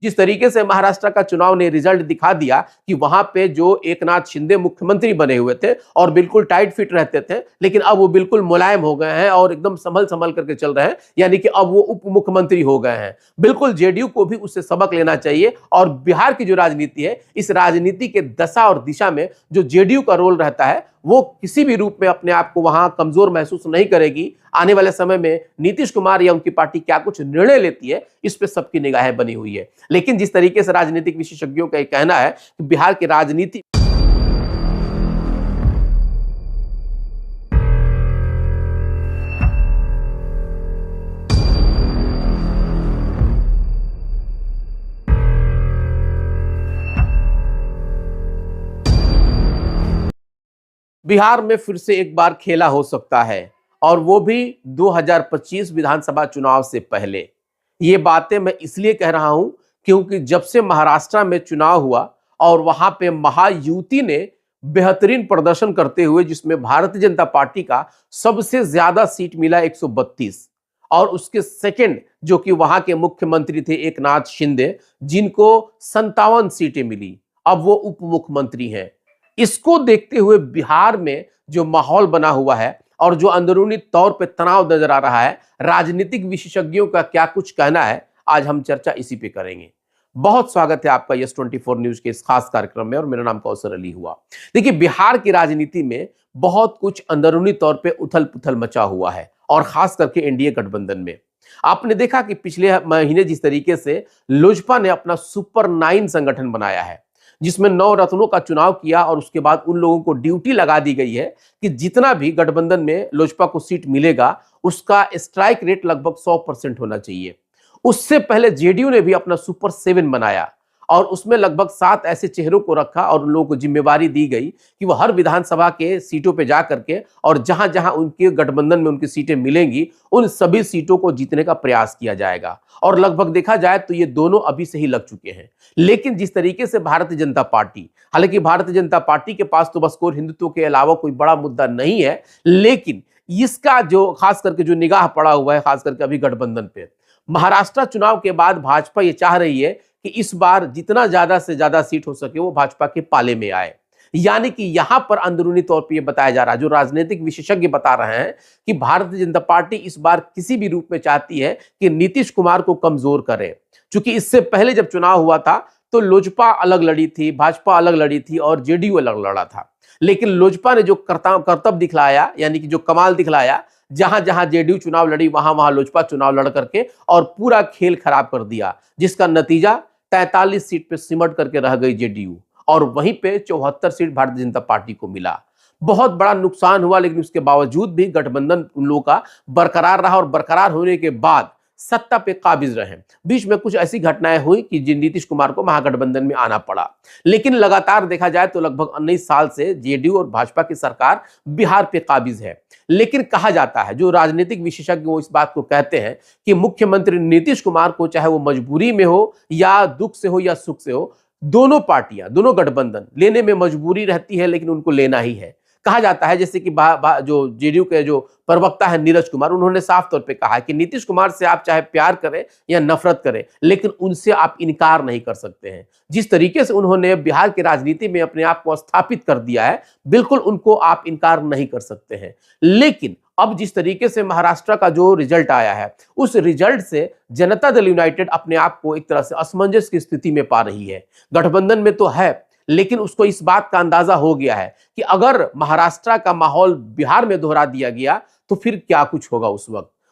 जिस तरीके से महाराष्ट्र का चुनाव ने रिजल्ट दिखा दिया कि वहां पे जो एकनाथ शिंदे मुख्यमंत्री बने हुए थे और बिल्कुल टाइट फिट रहते थे, लेकिन अब वो बिल्कुल मुलायम हो गए हैं और एकदम संभल संभल करके चल रहे हैं, यानी कि अब वो उप मुख्यमंत्री हो गए हैं। बिल्कुल जेडीयू को भी उससे सबक लेना चाहिए और बिहार की जो राजनीति है, इस राजनीति के दशा और दिशा में जो जेडीयू का रोल रहता है, वो किसी भी रूप में अपने आप को वहां कमजोर महसूस नहीं करेगी। आने वाले समय में नीतीश कुमार या उनकी पार्टी क्या कुछ निर्णय लेती है, इस पे सबकी निगाहें बनी हुई है। लेकिन जिस तरीके से राजनीतिक विशेषज्ञों का कहना है कि बिहार की राजनीति बिहार में फिर से एक बार खेला हो सकता है, और वो भी 2025 विधानसभा चुनाव से पहले। ये बातें मैं इसलिए कह रहा हूं क्योंकि जब से महाराष्ट्र में चुनाव हुआ और वहां पे महायुति ने बेहतरीन प्रदर्शन करते हुए, जिसमें भारतीय जनता पार्टी का सबसे ज्यादा सीट मिला 132, और उसके सेकंड जो कि वहां के मुख्यमंत्री थे एकनाथ शिंदे, जिनको 57 सीटें मिली, अब वो उप मुख्यमंत्री हैं। इसको देखते हुए बिहार में जो माहौल बना हुआ है और जो अंदरूनी तौर पे तनाव नजर आ रहा है, राजनीतिक विशेषज्ञों का क्या कुछ कहना है, आज हम चर्चा इसी पे करेंगे। बहुत स्वागत है आपका यस 24 न्यूज के इस खास कार्यक्रम में, और मेरा नाम कौसर अली हुआ। देखिए, बिहार की राजनीति में बहुत कुछ अंदरूनी तौर पे उथल पुथल मचा हुआ है, और खास करके एनडीए गठबंधन में आपने देखा कि पिछले महीने जिस तरीके से लोजपा ने अपना सुपर 9 संगठन बनाया है, जिसमें 9 रत्नों का चुनाव किया, और उसके बाद उन लोगों को ड्यूटी लगा दी गई है कि जितना भी गठबंधन में लोजपा को सीट मिलेगा, उसका स्ट्राइक रेट लगभग 100% होना चाहिए। उससे पहले जेडीयू ने भी अपना सुपर 7 बनाया, और उसमें लगभग 7 ऐसे चेहरों को रखा और उन लोगों को जिम्मेवारी दी गई कि वो हर विधानसभा के सीटों पे जा करके, और जहां जहां उनके गठबंधन में उनकी सीटें मिलेंगी, उन सभी सीटों को जीतने का प्रयास किया जाएगा। और लगभग देखा जाए तो ये दोनों अभी से ही लग चुके हैं। लेकिन जिस तरीके से भारतीय जनता पार्टी, हालांकि भारतीय जनता पार्टी के पास तो बस कोर हिंदुत्व के अलावा कोई बड़ा मुद्दा नहीं है, लेकिन इसका जो खास करके जो निगाह पड़ा हुआ है, खास करके अभी गठबंधन पे, महाराष्ट्र चुनाव के बाद भाजपा ये चाह रही है कि इस बार जितना ज्यादा से ज्यादा सीट हो सके वो भाजपा के पाले में आए। यानी कि यहां पर अंदरूनी तौर पर यह बताया जा रहा है, जो राजनीतिक विशेषज्ञ बता रहे हैं, कि भारतीय जनता पार्टी इस बार किसी भी रूप में चाहती है कि नीतीश कुमार को कमजोर करे। क्योंकि इससे पहले जब चुनाव हुआ था तो लोजपा अलग लड़ी थी, भाजपा अलग लड़ी थी और जेडीयू अलग लड़ा था। लेकिन लोजपा ने जो करतब दिखलाया, यानी कि जो कमाल दिखलाया, जहां जहां जेडीयू चुनाव लड़ी वहां वहां लोजपा चुनाव लड़ करके और पूरा खेल खराब कर दिया, जिसका नतीजा 43 सीट पे सिमट करके रह गई जेडीयू, और वहीं पे 74 सीट भारतीय जनता पार्टी को मिला। बहुत बड़ा नुकसान हुआ, लेकिन उसके बावजूद भी गठबंधन उन लोगों का बरकरार रहा, और बरकरार होने के बाद सत्ता पे काबिज रहे। बीच में कुछ ऐसी घटनाएं हुई कि जिन नीतीश कुमार को महागठबंधन में आना पड़ा, लेकिन लगातार देखा जाए तो लगभग 19 साल से जेडीयू और भाजपा की सरकार बिहार पे काबिज है। लेकिन कहा जाता है, जो राजनीतिक विशेषज्ञ वो इस बात को कहते हैं कि मुख्यमंत्री नीतीश कुमार को, चाहे वो मजबूरी में हो या दुख से हो या सुख से हो, दोनों पार्टियां, दोनों गठबंधन लेने में मजबूरी रहती है, लेकिन उनको लेना ही है। कहा जाता है, जैसे कि जो जेडीयू के जो प्रवक्ता है नीरज कुमार, उन्होंने साफ तौर पे कहा है कि नीतीश कुमार से आप चाहे प्यार करें या नफरत करें, लेकिन उनसे आप इनकार नहीं कर सकते हैं। जिस तरीके से उन्होंने बिहार की राजनीति में अपने आप को स्थापित कर दिया है, बिल्कुल उनको आप इनकार नहीं कर सकते हैं। लेकिन अब जिस तरीके से महाराष्ट्र का जो रिजल्ट आया है, उस रिजल्ट से जनता दल यूनाइटेड अपने आप को एक तरह से असमंजस की स्थिति में पा रही है। गठबंधन में तो है, लेकिन उसको इस बात का अंदाजा हो गया है कि अगर महाराष्ट्र का माहौल बिहार में दोहरा दिया गया तो फिर क्या कुछ होगा।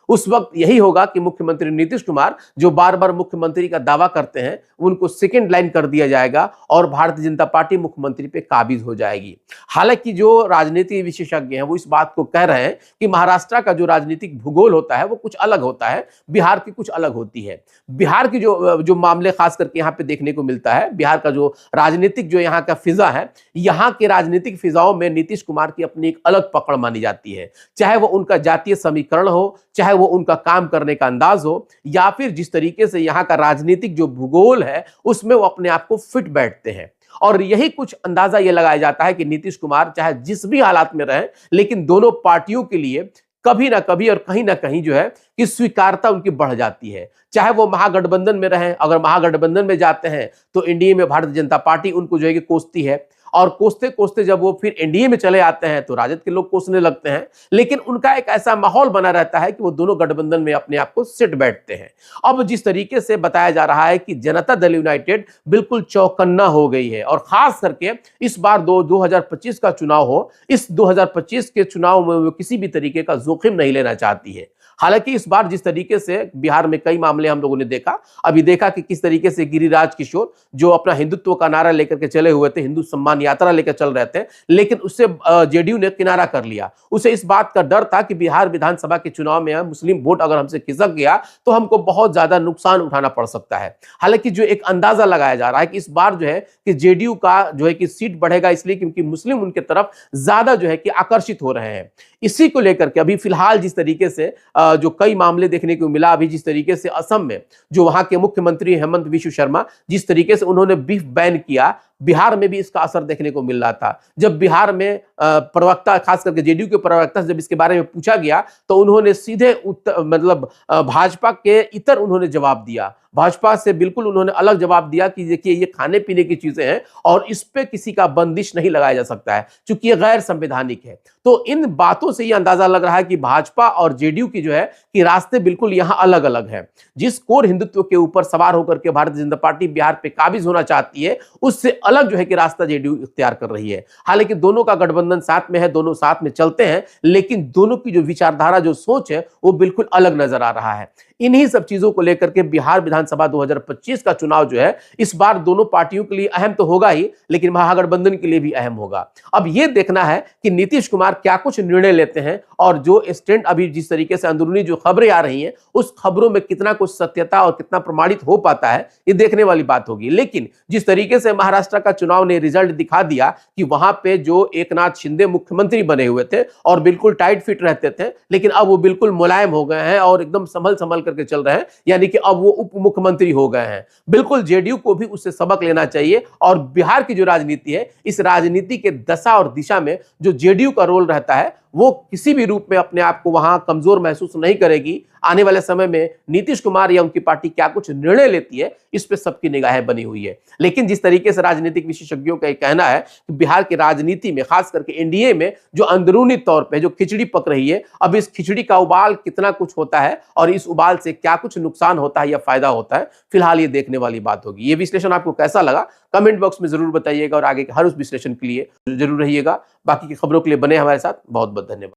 उस वक्त यही होगा कि मुख्यमंत्री नीतीश कुमार, जो बार बार मुख्यमंत्री का दावा करते हैं, उनको सेकंड लाइन कर दिया जाएगा और भारतीय जनता पार्टी मुख्यमंत्री पे काबिज हो जाएगी। हालांकि जो राजनीति विशेषज्ञ हैं वो इस बात को कह रहे हैं कि महाराष्ट्र का जो राजनीतिक भूगोल होता है वो कुछ अलग होता है, बिहार की कुछ अलग होती है। बिहार की जो मामले खास करके यहाँ पे देखने को मिलता है, बिहार का जो राजनीतिक जो यहाँ का फिजा है, यहाँ के राजनीतिक फिजाओं में नीतीश कुमार की अपनी एक अलग पकड़ मानी जाती है। चाहे वो उनका जातीय समीकरण हो, चाहे वो उनका काम करने का अंदाज हो, या फिर जिस तरीके से यहाँ का राजनीतिक जो भूगोल है उसमें वो अपने आप को फिट बैठते हैं। और यही कुछ अंदाजा ये लगाया जाता है कि नीतीश कुमार चाहे जिस भी हालात में रहे, लेकिन दोनों पार्टियों के लिए कभी ना कभी और कहीं ना कहीं जो है कि स्वीकार्यता उनकी बढ़ जाती है। चाहे वो महागठबंधन में रहें, अगर महागठबंधन में जाते हैं तो एनडीए में भारतीय जनता पार्टी उनको जो है कि कोसती है, और कोसते कोसते जब वो फिर एनडीए में चले आते हैं तो राजद के लोग कोसने लगते हैं। लेकिन उनका एक ऐसा माहौल बना रहता है कि वो दोनों गठबंधन में अपने आप को सिट बैठते हैं। अब जिस तरीके से बताया जा रहा है कि जनता दल यूनाइटेड बिल्कुल चौकन्ना हो गई है, और खास करके इस बार 2025 का चुनाव हो, इस 2025 के चुनाव में वो किसी भी तरीके का जोखिम नहीं लेना चाहती है। हालांकि इस बार जिस तरीके से बिहार में कई मामले हम लोगों ने देखा, अभी देखा कि किस तरीके से गिरिराज किशोर जो अपना हिंदुत्व का नारा लेकर के चले हुए थे, हिंदू सम्मान यात्रा लेकर चल रहे थे, लेकिन उससे जेडीयू ने किनारा कर लिया। उसे इस बात का डर था कि बिहार विधानसभा के चुनाव में मुस्लिम वोट अगर हमसे खिसक गया तो हमको बहुत ज्यादा नुकसान उठाना पड़ सकता है। हालांकि जो एक अंदाजा लगाया जा रहा है कि इस बार जो है कि जेडीयू का जो है कि सीट बढ़ेगा, इसलिए क्योंकि मुस्लिम उनके तरफ ज्यादा जो है कि आकर्षित हो रहे हैं। इसी को लेकर के अभी फिलहाल जिस तरीके से जो कई मामले देखने को मिला, अभी जिस तरीके से असम में जो वहां के मुख्यमंत्री हेमंत बिश्व शर्मा जिस तरीके से उन्होंने बीफ बैन किया, बिहार में भी इसका असर देखने को मिल रहा था। जब बिहार में प्रवक्ता, खास करके जेडीयू के प्रवक्ता से जब इसके बारे में पूछा गया तो उन्होंने सीधे मतलब भाजपा के इतर उन्होंने जवाब दिया। भाजपा से बिल्कुल उन्होंने अलग जवाब दिया कि देखिए ये खाने पीने की चीजें हैं और इस पे किसी का बंदिश नहीं लगाया जा सकता है, क्योंकि ये गैर संवैधानिक है। तो इन बातों से ये अंदाजा लग रहा है कि भाजपा और जेडीयू की जो है कि रास्ते बिल्कुल यहां अलग अलग हैं। जिस कोर हिंदुत्व के ऊपर सवार होकर के भारतीय जनता पार्टी बिहार पे काबिज होना चाहती है, उससे अलग जो है कि रास्ता जेडीयू इख्तियार कर रही है। हालांकि दोनों का गठबंधन साथ में है, दोनों साथ में चलते हैं, लेकिन दोनों की जो विचारधारा, जो सोच है, वो बिल्कुल अलग नजर आ रहा है। इन्हीं सब चीजों को लेकर के बिहार विधानसभा 2025 का चुनाव जो है इस बार दोनों पार्टियों के लिए अहम तो होगा ही, लेकिन महागठबंधन के लिए भी अहम होगा। अब यह देखना है कि नीतीश कुमार क्या कुछ निर्णय लेते हैं, और जो स्टैंड अभी जिस तरीके से अंदरूनी जो खबरें आ रही हैं, उस खबरों में कितना कुछ सत्यता और कितना प्रमाणित हो पाता है, ये देखने वाली बात होगी। लेकिन जिस तरीके से महाराष्ट्र का चुनाव ने रिजल्ट दिखा दिया कि वहां पे जो एकनाथ शिंदे मुख्यमंत्री बने हुए थे और बिल्कुल टाइट फिट रहते थे, लेकिन अब वो बिल्कुल मुलायम हो गए हैं और एकदम संभल संभल करके चल रहे हैं, यानी कि अब वो उप मुख्यमंत्री हो गए हैं। बिल्कुल जेडीयू को भी उससे सबक लेना चाहिए, और बिहार की जो राजनीति है, इस राजनीति के दशा और दिशा में जो जेडीयू का रोल रहता है, वो किसी भी रूप में अपने आप को वहां कमजोर महसूस नहीं करेगी। आने वाले समय में नीतीश कुमार या उनकी पार्टी क्या कुछ निर्णय लेती है, इस पे सबकी निगाहें बनी हुई है। लेकिन जिस तरीके से राजनीतिक विशेषज्ञों का कहना है कि बिहार की राजनीति में, खास करके एनडीए में, जो अंदरूनी तौर पे जो खिचड़ी पक रही है, अब इस खिचड़ी का उबाल कितना कुछ होता है और इस उबाल से क्या कुछ नुकसान होता है या फायदा होता है, फिलहाल ये देखने वाली बात होगी। ये विश्लेषण आपको कैसा लगा कमेंट बॉक्स में जरूर बताइएगा, और आगे के हर उस विश्लेषण के लिए जरूर रहिएगा। बाकी की खबरों के लिए बने हमारे साथ। बहुत बहुत धन्यवाद।